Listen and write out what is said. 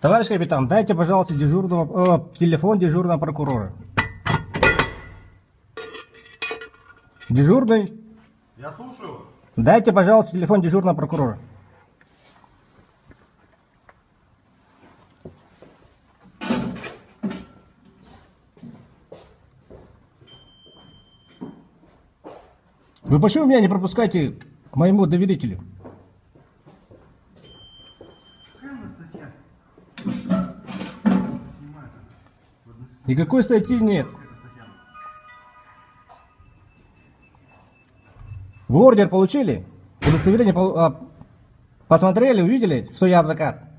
Товарищ капитан, дайте, пожалуйста, телефон дежурного прокурора. Дежурный? Я слушаю. Дайте, пожалуйста, телефон дежурного прокурора. Вы почему меня не пропускаете к моему доверителю? Никакой статьи нет. Вы ордер получили? Удостоверение посмотрели, увидели, что я адвокат?